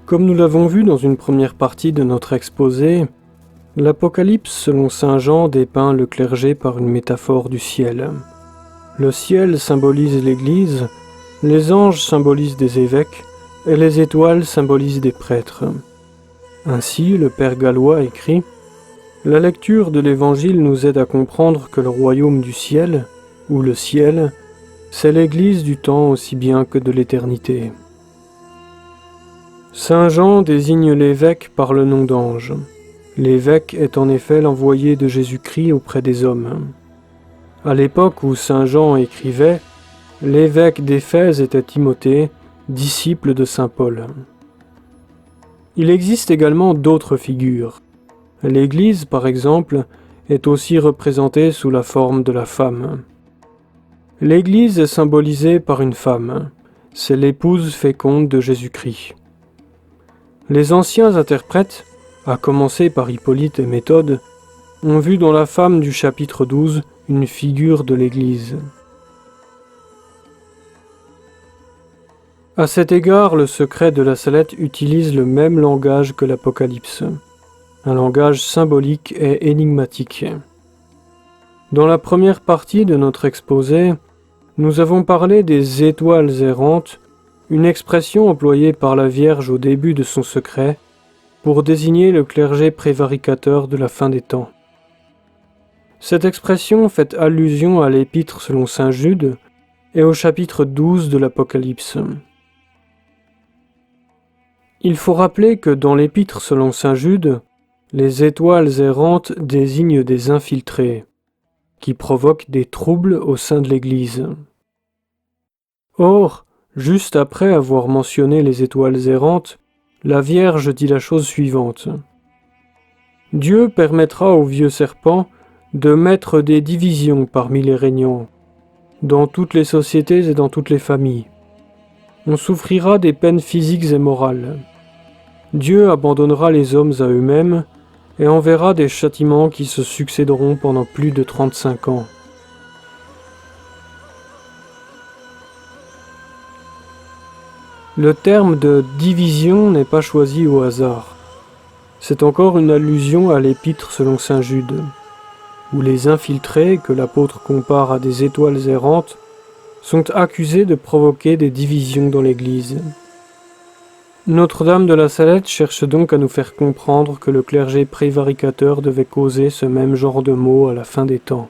Comme nous l'avons vu dans une première partie de notre exposé, l'Apocalypse selon saint Jean dépeint le clergé par une métaphore du ciel. Le ciel symbolise l'Église, les anges symbolisent des évêques et les étoiles symbolisent des prêtres. Ainsi, le Père Gallois écrit « La lecture de l'Évangile nous aide à comprendre que le royaume du ciel, ou le ciel, c'est l'Église du temps aussi bien que de l'éternité. » Saint Jean désigne l'évêque par le nom d'ange. L'évêque est en effet l'envoyé de Jésus-Christ auprès des hommes. À l'époque où saint Jean écrivait, l'évêque d'Éphèse était Timothée, disciple de saint Paul. Il existe également d'autres figures. L'Église, par exemple, est aussi représentée sous la forme de la femme. L'Église est symbolisée par une femme. C'est l'épouse féconde de Jésus-Christ. Les anciens interprètes, à commencer par Hippolyte et Méthode, ont vu dans la femme du chapitre 12 une figure de l'Église. À cet égard, le secret de la Salette utilise le même langage que l'Apocalypse, un langage symbolique et énigmatique. Dans la première partie de notre exposé, nous avons parlé des étoiles errantes, une expression employée par la Vierge au début de son secret pour désigner le clergé prévaricateur de la fin des temps. Cette expression fait allusion à l'épître selon saint Jude et au chapitre 12 de l'Apocalypse. Il faut rappeler que dans l'épître selon saint Jude, les étoiles errantes désignent des infiltrés, qui provoquent des troubles au sein de l'Église. Or, juste après avoir mentionné les étoiles errantes, la Vierge dit la chose suivante. Dieu permettra au vieux serpent de mettre des divisions parmi les régnants, dans toutes les sociétés et dans toutes les familles. On souffrira des peines physiques et morales. Dieu abandonnera les hommes à eux-mêmes et enverra des châtiments qui se succéderont pendant plus de 35 ans. Le terme de division n'est pas choisi au hasard. C'est encore une allusion à l'épître selon saint Jude, où les infiltrés, que l'apôtre compare à des étoiles errantes, sont accusés de provoquer des divisions dans l'Église. Notre-Dame de la Salette cherche donc à nous faire comprendre que le clergé prévaricateur devait causer ce même genre de maux à la fin des temps.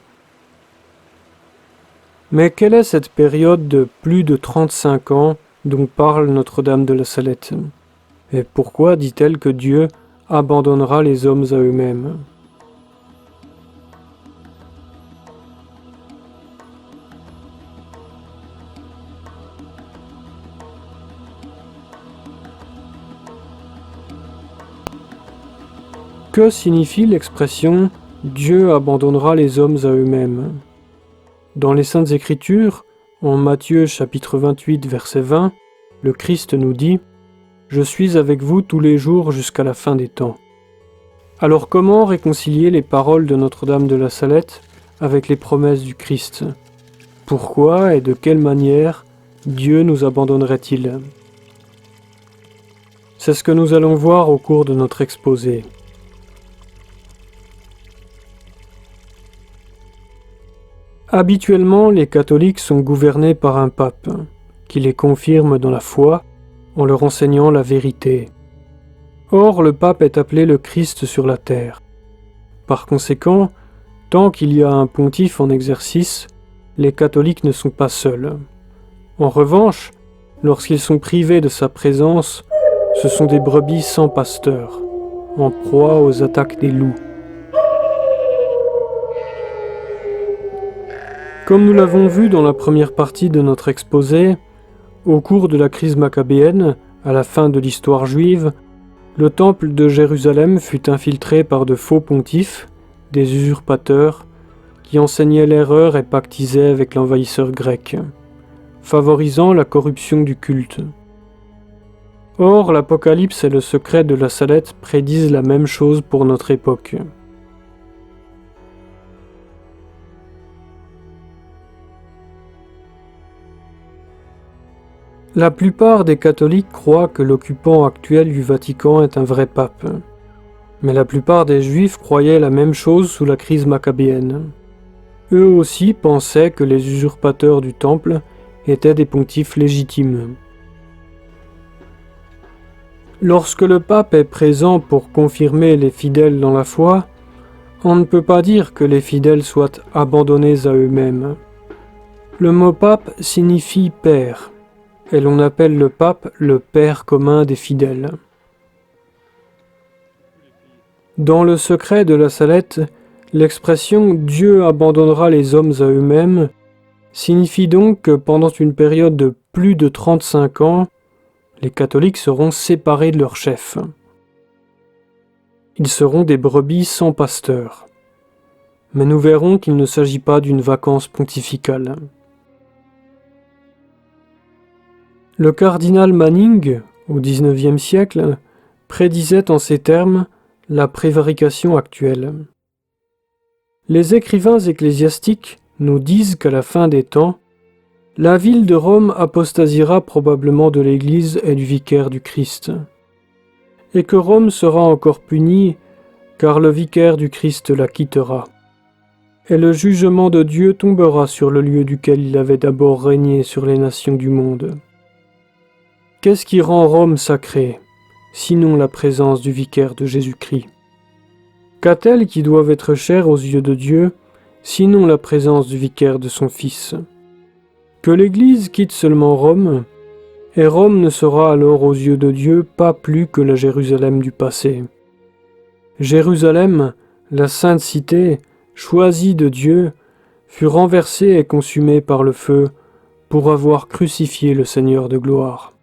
Mais quelle est cette période de plus de 35 ans dont parle Notre-Dame de la Salette? Et pourquoi dit-elle que Dieu abandonnera les hommes à eux-mêmes? Que signifie l'expression « Dieu abandonnera les hommes à eux-mêmes » ? Dans les Saintes Écritures, en Matthieu chapitre 28 verset 20, le Christ nous dit « Je suis avec vous tous les jours jusqu'à la fin des temps ». Alors comment réconcilier les paroles de Notre-Dame de la Salette avec les promesses du Christ? Pourquoi et de quelle manière Dieu nous abandonnerait-il? C'est ce que nous allons voir au cours de notre exposé. Habituellement, les catholiques sont gouvernés par un pape, qui les confirme dans la foi en leur enseignant la vérité. Or, le pape est appelé le Christ sur la terre. Par conséquent, tant qu'il y a un pontife en exercice, les catholiques ne sont pas seuls. En revanche, lorsqu'ils sont privés de sa présence, ce sont des brebis sans pasteur, en proie aux attaques des loups. Comme nous l'avons vu dans la première partie de notre exposé, au cours de la crise maccabéenne, à la fin de l'histoire juive, le temple de Jérusalem fut infiltré par de faux pontifes, des usurpateurs, qui enseignaient l'erreur et pactisaient avec l'envahisseur grec, favorisant la corruption du culte. Or, l'Apocalypse et le secret de la Salette prédisent la même chose pour notre époque. La plupart des catholiques croient que l'occupant actuel du Vatican est un vrai pape. Mais la plupart des juifs croyaient la même chose sous la crise maccabéenne. Eux aussi pensaient que les usurpateurs du temple étaient des pontifes légitimes. Lorsque le pape est présent pour confirmer les fidèles dans la foi, on ne peut pas dire que les fidèles soient abandonnés à eux-mêmes. Le mot pape signifie père, et l'on appelle le pape le père commun des fidèles. Dans le secret de la Salette, l'expression « Dieu abandonnera les hommes à eux-mêmes » signifie donc que pendant une période de plus de 35 ans, les catholiques seront séparés de leur chef. Ils seront des brebis sans pasteur. Mais nous verrons qu'il ne s'agit pas d'une vacance pontificale. Le cardinal Manning, au XIXe siècle, prédisait en ces termes la prévarication actuelle. Les écrivains ecclésiastiques nous disent qu'à la fin des temps, la ville de Rome apostasiera probablement de l'Église et du vicaire du Christ, et que Rome sera encore punie, car le vicaire du Christ la quittera, et le jugement de Dieu tombera sur le lieu duquel il avait d'abord régné sur les nations du monde. Qu'est-ce qui rend Rome sacrée, sinon la présence du vicaire de Jésus-Christ? Qu'a-t-elle qui doive être chère aux yeux de Dieu, sinon la présence du vicaire de son Fils? Que l'Église quitte seulement Rome, et Rome ne sera alors aux yeux de Dieu pas plus que la Jérusalem du passé. Jérusalem, la sainte cité, choisie de Dieu, fut renversée et consumée par le feu pour avoir crucifié le Seigneur de gloire.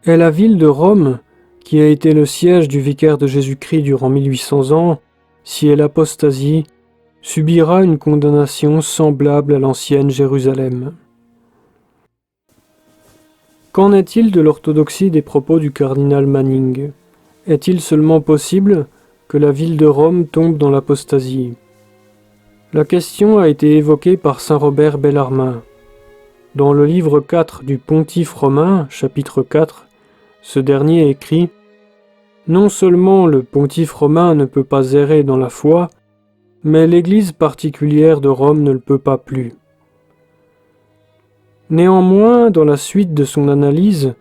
Et la ville de Rome, qui a été le siège du vicaire de Jésus-Christ durant 1800 ans, si elle apostasie, subira une condamnation semblable à l'ancienne Jérusalem. Qu'en est-il de l'orthodoxie des propos du cardinal Manning? Est-il seulement possible que la ville de Rome tombe dans l'apostasie? La question a été évoquée par saint Robert Bellarmin. Dans le livre 4 du Pontife romain, chapitre 4, ce dernier écrit « Non seulement le pontife romain ne peut pas errer dans la foi, mais l'Église particulière de Rome ne le peut pas plus. » Néanmoins, dans la suite de son analyse,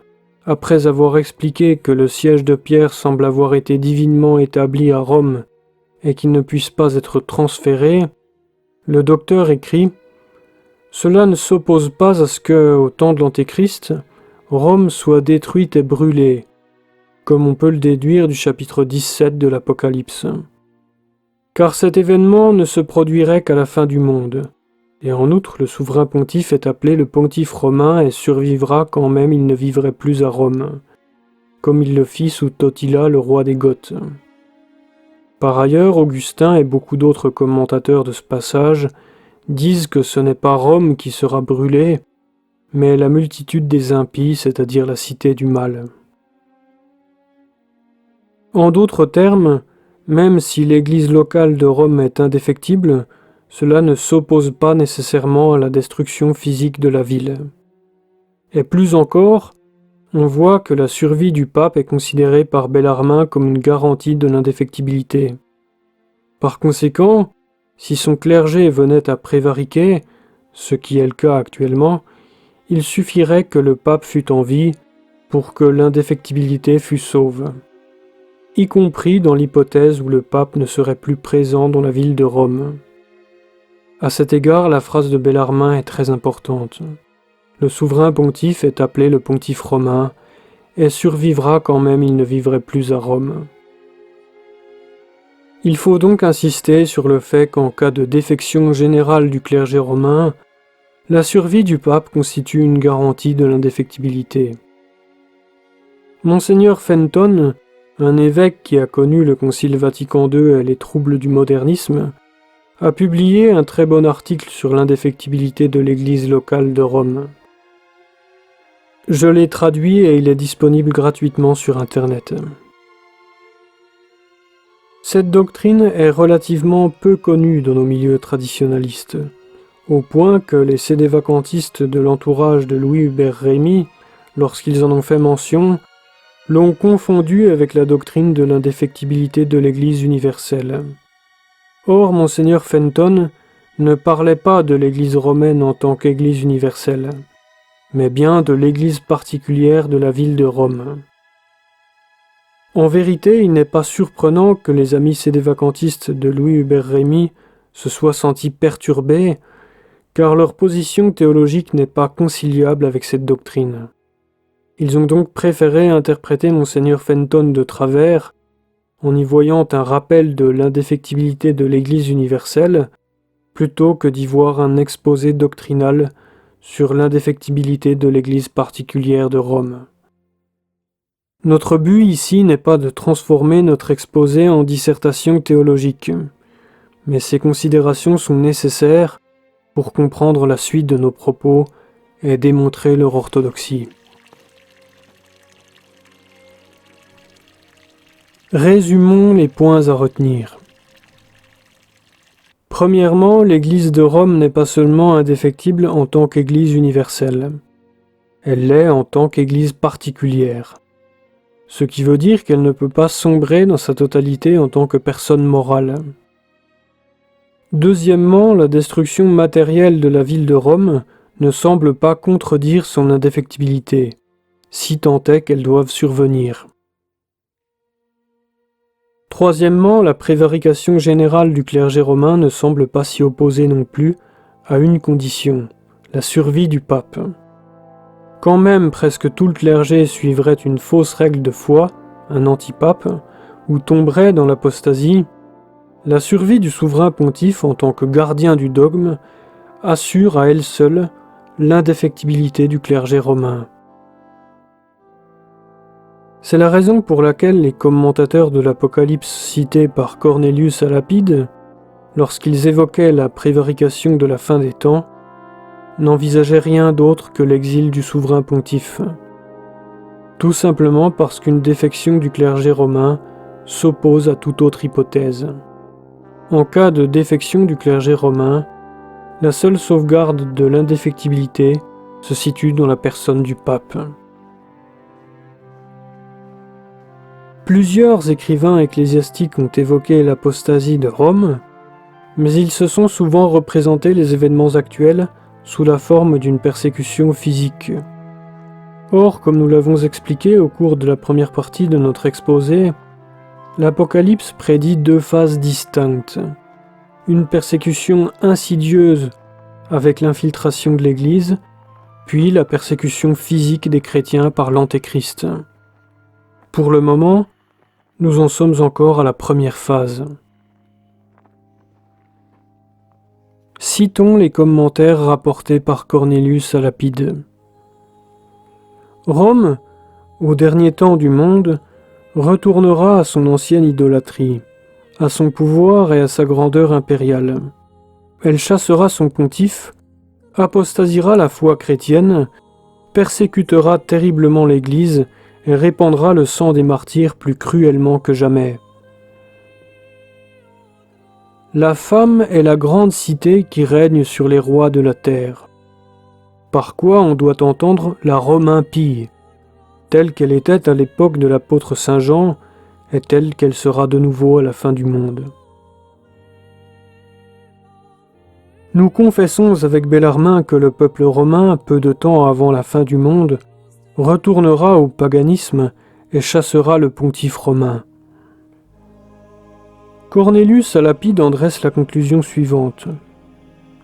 après avoir expliqué que le siège de Pierre semble avoir été divinement établi à Rome et qu'il ne puisse pas être transféré, le docteur écrit « Cela ne s'oppose pas à ce que, au temps de l'Antéchrist, Rome soit détruite et brûlée, comme on peut le déduire du chapitre 17 de l'Apocalypse. Car cet événement ne se produirait qu'à la fin du monde, et en outre le souverain pontife est appelé le pontife romain et survivra quand même il ne vivrait plus à Rome, comme il le fit sous Totila le roi des Goths. Par ailleurs, Augustin et beaucoup d'autres commentateurs de ce passage disent que ce n'est pas Rome qui sera brûlée, mais la multitude des impies, c'est-à-dire la cité du mal. En d'autres termes, même si l'Église locale de Rome est indéfectible, cela ne s'oppose pas nécessairement à la destruction physique de la ville. Et plus encore, on voit que la survie du pape est considérée par Bellarmin comme une garantie de l'indéfectibilité. Par conséquent, si son clergé venait à prévariquer, ce qui est le cas actuellement, il suffirait que le pape fût en vie pour que l'indéfectibilité fût sauve, y compris dans l'hypothèse où le pape ne serait plus présent dans la ville de Rome. À cet égard, la phrase de Bellarmin est très importante. Le souverain pontife est appelé le pontife romain et survivra quand même il ne vivrait plus à Rome. Il faut donc insister sur le fait qu'en cas de défection générale du clergé romain, la survie du pape constitue une garantie de l'indéfectibilité. Monseigneur Fenton, un évêque qui a connu le Concile Vatican II et les troubles du modernisme, a publié un très bon article sur l'indéfectibilité de l'Église locale de Rome. Je l'ai traduit et il est disponible gratuitement sur Internet. Cette doctrine est relativement peu connue dans nos milieux traditionnalistes. au point que les sédévacantistes de l'entourage de Louis Hubert Rémy, lorsqu'ils en ont fait mention, l'ont confondu avec la doctrine de l'indéfectibilité de l'Église universelle. Or, Monseigneur Fenton ne parlait pas de l'Église romaine en tant qu'Église universelle, mais bien de l'Église particulière de la ville de Rome. En vérité, il n'est pas surprenant que les amis sédévacantistes de Louis Hubert Rémy se soient sentis perturbés, car leur position théologique n'est pas conciliable avec cette doctrine. Ils ont donc préféré interpréter Monseigneur Fenton de travers, en y voyant un rappel de l'indéfectibilité de l'Église universelle, plutôt que d'y voir un exposé doctrinal sur l'indéfectibilité de l'Église particulière de Rome. Notre but ici n'est pas de transformer notre exposé en dissertation théologique, mais ces considérations sont nécessaires pour comprendre la suite de nos propos et démontrer leur orthodoxie. Résumons les points à retenir. Premièrement, l'Église de Rome n'est pas seulement indéfectible en tant qu'Église universelle. Elle l'est en tant qu'Église particulière. Ce qui veut dire qu'elle ne peut pas sombrer dans sa totalité en tant que personne morale. Deuxièmement, la destruction matérielle de la ville de Rome ne semble pas contredire son indéfectibilité, si tant est qu'elle doive survenir. Troisièmement, la prévarication générale du clergé romain ne semble pas s'y opposer non plus à une condition, la survie du pape. Quand même presque tout le clergé suivrait une fausse règle de foi, un antipape, ou tomberait dans l'apostasie, la survie du souverain pontife en tant que gardien du dogme assure à elle seule l'indéfectibilité du clergé romain. C'est la raison pour laquelle les commentateurs de l'Apocalypse cités par Cornélius à Lapide, lorsqu'ils évoquaient la prévarication de la fin des temps, n'envisageaient rien d'autre que l'exil du souverain pontife. Tout simplement parce qu'une défection du clergé romain s'oppose à toute autre hypothèse. En cas de défection du clergé romain, la seule sauvegarde de l'indéfectibilité se situe dans la personne du pape. Plusieurs écrivains ecclésiastiques ont évoqué l'apostasie de Rome, mais ils se sont souvent représentés les événements actuels sous la forme d'une persécution physique. Or, comme nous l'avons expliqué au cours de la première partie de notre exposé, l'Apocalypse prédit deux phases distinctes. Une persécution insidieuse avec l'infiltration de l'Église, puis la persécution physique des chrétiens par l'Antéchrist. Pour le moment, nous en sommes encore à la première phase. Citons les commentaires rapportés par Cornélius à Lapide. Rome, au dernier temps du monde, retournera à son ancienne idolâtrie, à son pouvoir et à sa grandeur impériale. Elle chassera son pontife, apostasiera la foi chrétienne, persécutera terriblement l'Église et répandra le sang des martyrs plus cruellement que jamais. La femme est la grande cité qui règne sur les rois de la terre. Par quoi on doit entendre la Rome impie, telle qu'elle était à l'époque de l'apôtre Saint Jean et telle qu'elle sera de nouveau à la fin du monde. Nous confessons avec Bellarmin que le peuple romain, peu de temps avant la fin du monde, retournera au paganisme et chassera le pontife romain. Cornélius à Lapide en dresse la conclusion suivante.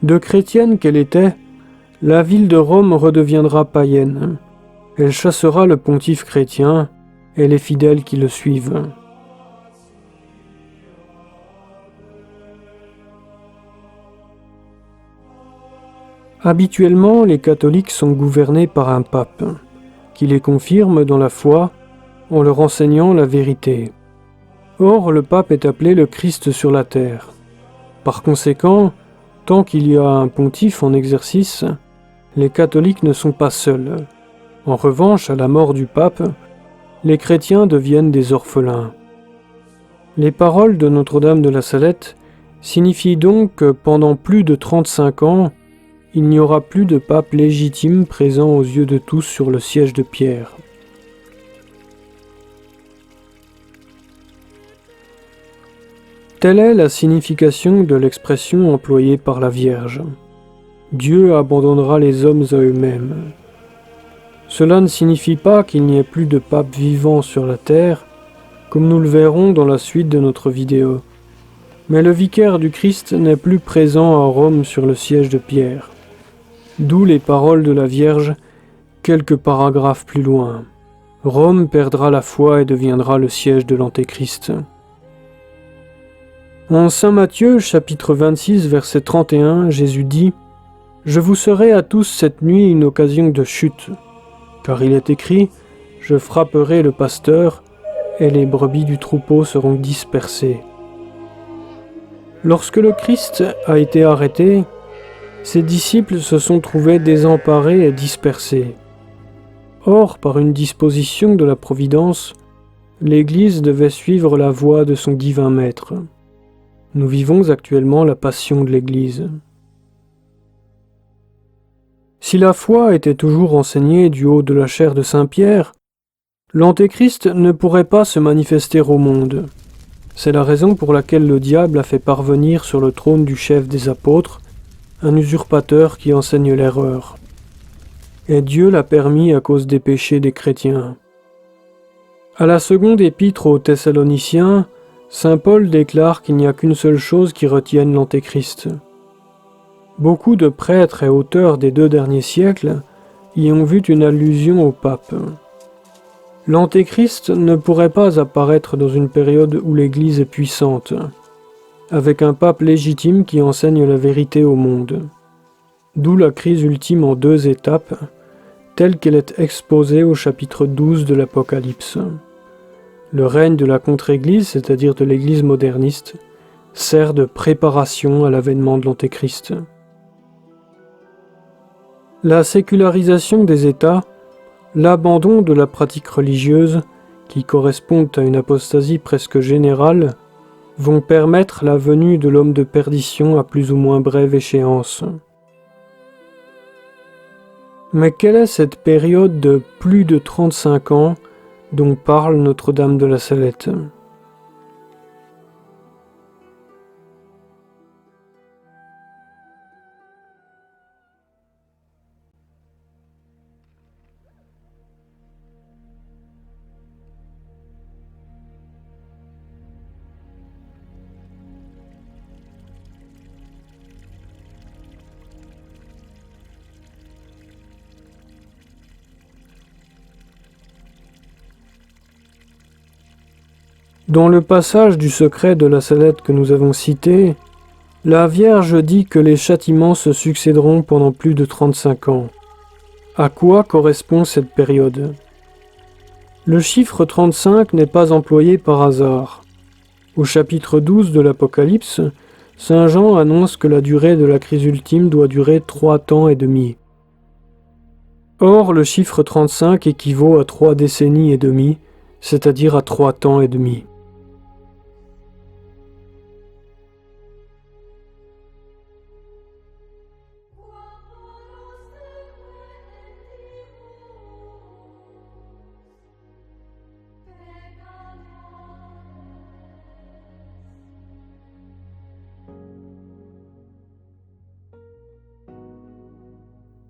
De chrétienne qu'elle était, la ville de Rome redeviendra païenne. Elle chassera le pontife chrétien et les fidèles qui le suivent. Habituellement, les catholiques sont gouvernés par un pape, qui les confirme dans la foi en leur enseignant la vérité. Or, le pape est appelé le Christ sur la terre. Par conséquent, tant qu'il y a un pontife en exercice, les catholiques ne sont pas seuls. En revanche, à la mort du pape, les chrétiens deviennent des orphelins. Les paroles de Notre-Dame de la Salette signifient donc que pendant plus de 35 ans, il n'y aura plus de pape légitime présent aux yeux de tous sur le siège de Pierre. Telle est la signification de l'expression employée par la Vierge. Dieu abandonnera les hommes à eux-mêmes. Cela ne signifie pas qu'il n'y ait plus de pape vivant sur la terre, comme nous le verrons dans la suite de notre vidéo. Mais le vicaire du Christ n'est plus présent à Rome sur le siège de Pierre. D'où les paroles de la Vierge, quelques paragraphes plus loin. Rome perdra la foi et deviendra le siège de l'Antéchrist. En Saint Matthieu, chapitre 26, verset 31, Jésus dit « Je vous serai à tous cette nuit une occasion de chute, car il est écrit « Je frapperai le pasteur, et les brebis du troupeau seront dispersées. » Lorsque le Christ a été arrêté, ses disciples se sont trouvés désemparés et dispersés. Or, par une disposition de la Providence, l'Église devait suivre la voie de son divin Maître. Nous vivons actuellement la passion de l'Église. Si la foi était toujours enseignée du haut de la chair de Saint Pierre, l'Antéchrist ne pourrait pas se manifester au monde. C'est la raison pour laquelle le diable a fait parvenir sur le trône du chef des apôtres un usurpateur qui enseigne l'erreur. Et Dieu l'a permis à cause des péchés des chrétiens. À la seconde épître aux Thessaloniciens, Saint Paul déclare qu'il n'y a qu'une seule chose qui retienne l'Antéchrist. Beaucoup de prêtres et auteurs des 2 derniers siècles y ont vu une allusion au pape. L'Antéchrist ne pourrait pas apparaître dans une période où l'Église est puissante, avec un pape légitime qui enseigne la vérité au monde. D'où la crise ultime en 2 étapes, telle qu'elle est exposée au chapitre 12 de l'Apocalypse. Le règne de la contre-Église, c'est-à-dire de l'Église moderniste, sert de préparation à l'avènement de l'Antéchrist. La sécularisation des États, l'abandon de la pratique religieuse, qui correspondent à une apostasie presque générale, vont permettre la venue de l'homme de perdition à plus ou moins brève échéance. Mais quelle est cette période de plus de 35 ans dont parle Notre-Dame de la Salette ? Dans le passage du secret de la Salette que nous avons cité, la Vierge dit que les châtiments se succéderont pendant plus de 35 ans. À quoi correspond cette période ? Le chiffre 35 n'est pas employé par hasard. Au chapitre 12 de l'Apocalypse, Saint Jean annonce que la durée de la crise ultime doit durer 3 temps et demi. Or, le chiffre 35 équivaut à 3 décennies et demie, c'est-à-dire à 3 temps et demi.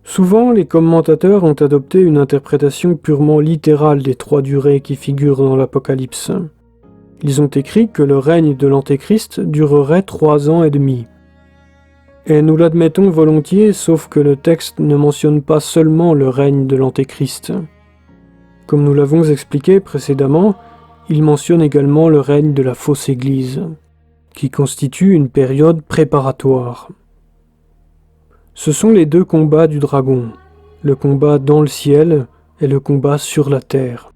Souvent, les commentateurs ont adopté une interprétation purement littérale des 3 durées qui figurent dans l'Apocalypse. Ils ont écrit que le règne de l'Antéchrist durerait 3 ans et demi. Et nous l'admettons volontiers, sauf que le texte ne mentionne pas seulement le règne de l'Antéchrist. Comme nous l'avons expliqué précédemment, il mentionne également le règne de la fausse Église, qui constitue une période préparatoire. Ce sont les 2 combats du dragon, le combat dans le ciel et le combat sur la terre.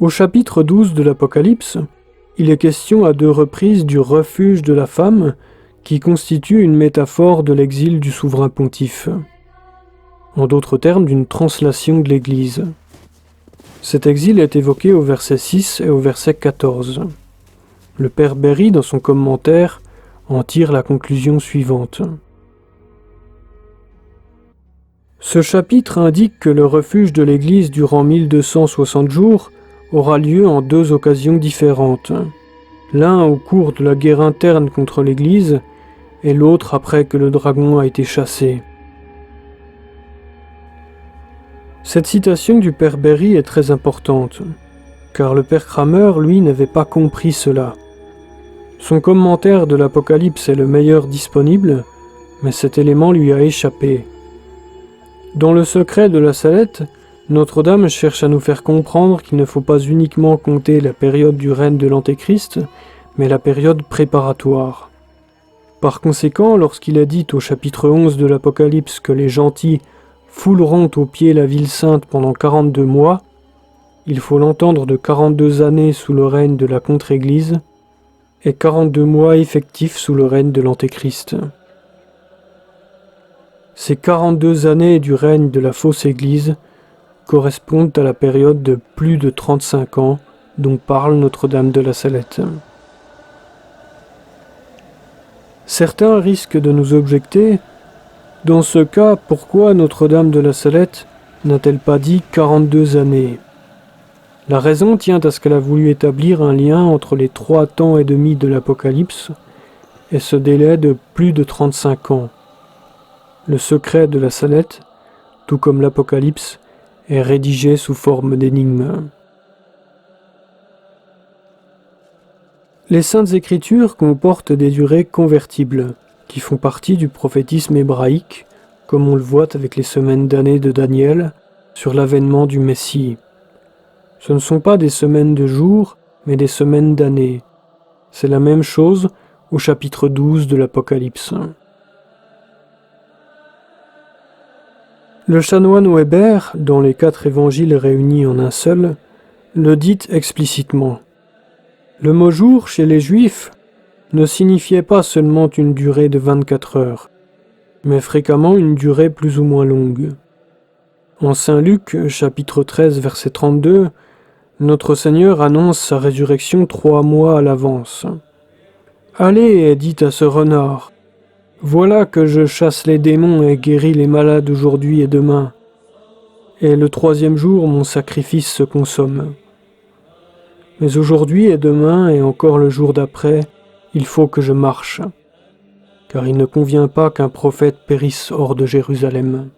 Au chapitre 12 de l'Apocalypse, il est question à 2 reprises du refuge de la femme, qui constitue une métaphore de l'exil du souverain pontife. En d'autres termes, d'une translation de l'Église. Cet exil est évoqué au verset 6 et au verset 14. Le père Berry, dans son commentaire, en tire la conclusion suivante. Ce chapitre indique que le refuge de l'Église durant 1260 jours aura lieu en 2 occasions différentes. L'un au cours de la guerre interne contre l'Église et l'autre après que le dragon a été chassé. Cette citation du père Berry est très importante, car le père Kramer, lui, n'avait pas compris cela. Son commentaire de l'Apocalypse est le meilleur disponible, mais cet élément lui a échappé. Dans le secret de la Salette, Notre-Dame cherche à nous faire comprendre qu'il ne faut pas uniquement compter la période du règne de l'Antéchrist, mais la période préparatoire. Par conséquent, lorsqu'il est dit au chapitre 11 de l'Apocalypse que les gentils fouleront aux pieds la ville sainte pendant 42 mois, il faut l'entendre de 42 années sous le règne de la contre-Église et 42 mois effectifs sous le règne de l'Antéchrist. Ces 42 années du règne de la fausse Église correspondent à la période de plus de 35 ans dont parle Notre-Dame de la Salette. Certains risquent de nous objecter: dans ce cas, pourquoi Notre-Dame de la Salette n'a-t-elle pas dit 42 années? La raison tient à ce qu'elle a voulu établir un lien entre les 3 temps et demi de l'Apocalypse et ce délai de plus de 35 ans. Le secret de la Salette, tout comme l'Apocalypse, est rédigé sous forme d'énigme. Les Saintes Écritures comportent des durées convertibles, qui font partie du prophétisme hébraïque, comme on le voit avec les semaines d'années de Daniel, sur l'avènement du Messie. Ce ne sont pas des semaines de jours, mais des semaines d'années. C'est la même chose au chapitre 12 de l'Apocalypse. Le chanoine Weber, dans les 4 évangiles réunis en un seul, le dit explicitement. Le mot jour chez les Juifs ne signifiait pas seulement une durée de 24 heures, mais fréquemment une durée plus ou moins longue. En Saint Luc, chapitre 13, verset 32, notre Seigneur annonce sa résurrection 3 mois à l'avance. « Allez et dites à ce renard, voilà que je chasse les démons et guéris les malades aujourd'hui et demain, et le 3e jour mon sacrifice se consomme. Mais aujourd'hui et demain et encore le jour d'après, il faut que je marche, car il ne convient pas qu'un prophète périsse hors de Jérusalem. »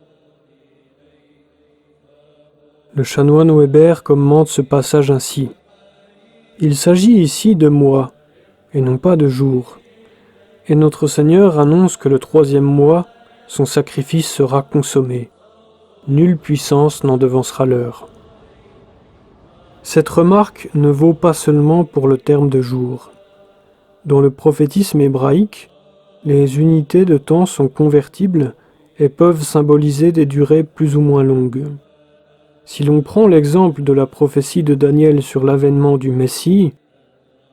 Le chanoine Weber commente ce passage ainsi. Il s'agit ici de mois, et non pas de jours. Et notre Seigneur annonce que le 3e mois, son sacrifice sera consommé. Nulle puissance n'en devancera l'heure. Cette remarque ne vaut pas seulement pour le terme de jour. Dans le prophétisme hébraïque, les unités de temps sont convertibles et peuvent symboliser des durées plus ou moins longues. Si l'on prend l'exemple de la prophétie de Daniel sur l'avènement du Messie,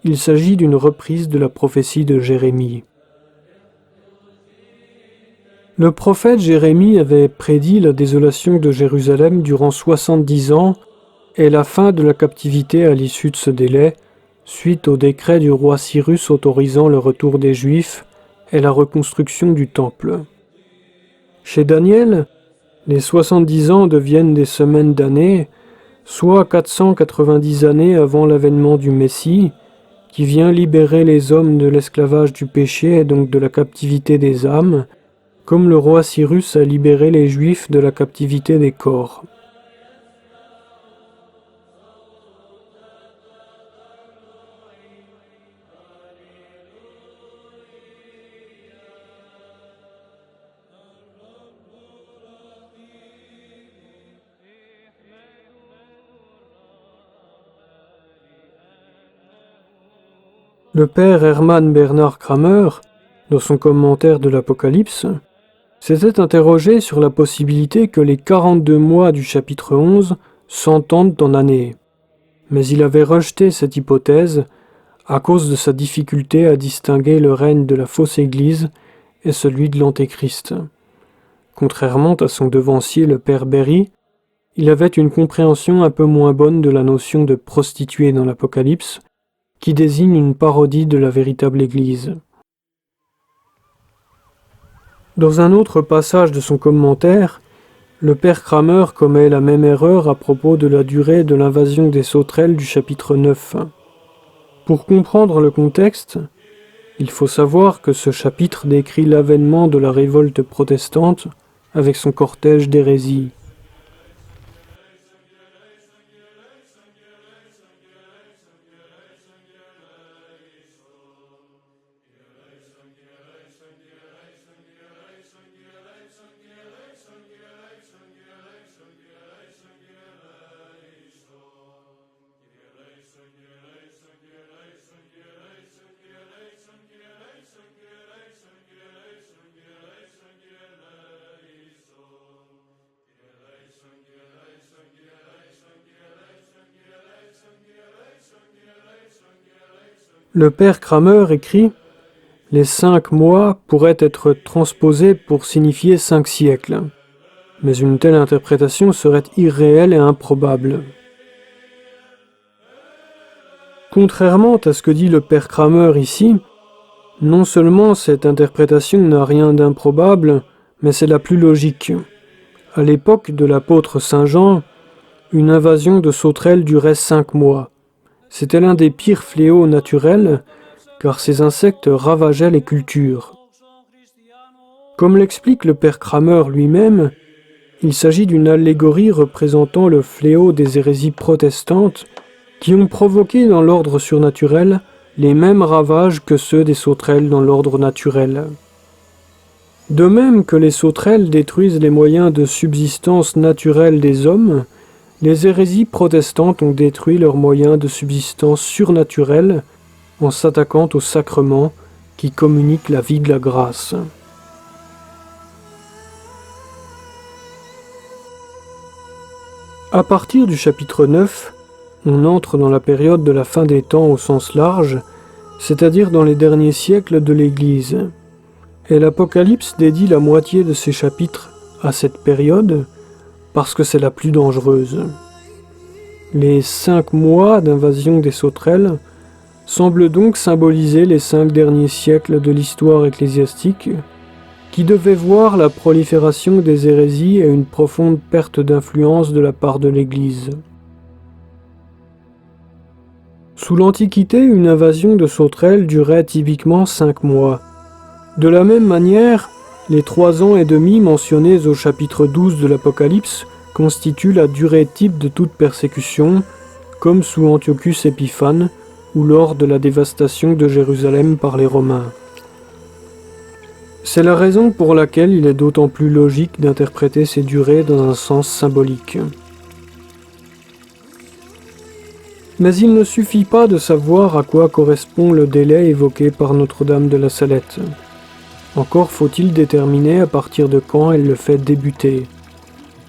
il s'agit d'une reprise de la prophétie de Jérémie. Le prophète Jérémie avait prédit la désolation de Jérusalem durant 70 ans et la fin de la captivité à l'issue de ce délai, suite au décret du roi Cyrus autorisant le retour des Juifs et la reconstruction du temple. Chez Daniel, les 70 ans deviennent des semaines d'années, soit 490 années avant l'avènement du Messie, qui vient libérer les hommes de l'esclavage du péché et donc de la captivité des âmes, comme le roi Cyrus a libéré les Juifs de la captivité des corps. Le père Hermann Bernhard Kramer, dans son commentaire de l'Apocalypse, s'était interrogé sur la possibilité que les 42 mois du chapitre 11 s'entendent en années. mais il avait rejeté cette hypothèse à cause de sa difficulté à distinguer le règne de la fausse Église et celui de l'Antéchrist. Contrairement à son devancier le père Berry, il avait une compréhension un peu moins bonne de la notion de prostituée dans l'Apocalypse, qui désigne une parodie de la véritable Église. Dans un autre passage de son commentaire, le père Kramer commet la même erreur à propos de la durée de l'invasion des sauterelles du chapitre 9. Pour comprendre le contexte, il faut savoir que ce chapitre décrit l'avènement de la révolte protestante avec son cortège d'hérésies. Le père Kramer écrit « Les 5 mois pourraient être transposés pour signifier 5 siècles, mais une telle interprétation serait irréelle et improbable. » Contrairement à ce que dit le père Kramer ici, non seulement cette interprétation n'a rien d'improbable, mais c'est la plus logique. À l'époque de l'apôtre Saint Jean, une invasion de sauterelles durait 5 mois. C'était l'un des pires fléaux naturels, car ces insectes ravageaient les cultures. Comme l'explique le père Kramer lui-même, il s'agit d'une allégorie représentant le fléau des hérésies protestantes qui ont provoqué dans l'ordre surnaturel les mêmes ravages que ceux des sauterelles dans l'ordre naturel. De même que les sauterelles détruisent les moyens de subsistance naturelle des hommes, les hérésies protestantes ont détruit leurs moyens de subsistance surnaturelle en s'attaquant aux sacrements qui communiquent la vie de la grâce. À partir du chapitre 9, on entre dans la période de la fin des temps au sens large, c'est-à-dire dans les derniers siècles de l'Église. Et l'Apocalypse dédie la moitié de ses chapitres à cette période, parce que c'est la plus dangereuse. Les 5 mois d'invasion des sauterelles semblent donc symboliser les 5 derniers siècles de l'histoire ecclésiastique, qui devaient voir la prolifération des hérésies et une profonde perte d'influence de la part de l'Église. Sous l'Antiquité, une invasion de sauterelles durait typiquement 5 mois. De la même manière, les 3 ans et demi mentionnés au chapitre 12 de l'Apocalypse constituent la durée type de toute persécution, comme sous Antiochus Épiphane ou lors de la dévastation de Jérusalem par les Romains. C'est la raison pour laquelle il est d'autant plus logique d'interpréter ces durées dans un sens symbolique. Mais il ne suffit pas de savoir à quoi correspond le délai évoqué par Notre-Dame de la Salette. Encore faut-il déterminer à partir de quand elle le fait débuter.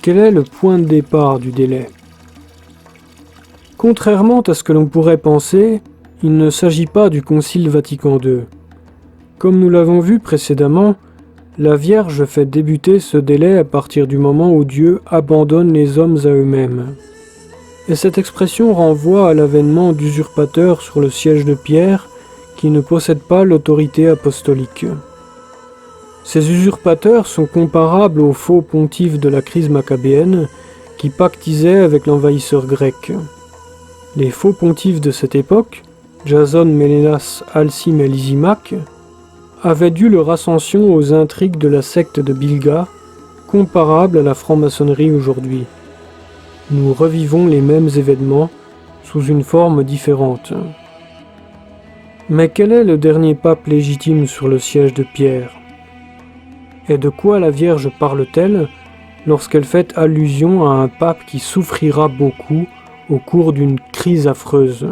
Quel est le point de départ du délai? Contrairement à ce que l'on pourrait penser, il ne s'agit pas du Concile Vatican II. Comme nous l'avons vu précédemment, la Vierge fait débuter ce délai à partir du moment où Dieu abandonne les hommes à eux-mêmes. Et cette expression renvoie à l'avènement d'usurpateurs sur le siège de Pierre qui ne possèdent pas l'autorité apostolique. Ces usurpateurs sont comparables aux faux pontifes de la crise maccabéenne qui pactisaient avec l'envahisseur grec. Les faux pontifes de cette époque, Jason, Mélénas, Alcime et Lysimaque, avaient dû leur ascension aux intrigues de la secte de Bilga, comparable à la franc-maçonnerie aujourd'hui. Nous revivons les mêmes événements sous une forme différente. Mais quel est le dernier pape légitime sur le siège de Pierre? Et de quoi la Vierge parle-t-elle lorsqu'elle fait allusion à un pape qui souffrira beaucoup au cours d'une crise affreuse?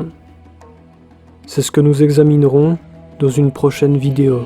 C'est ce que nous examinerons dans une prochaine vidéo.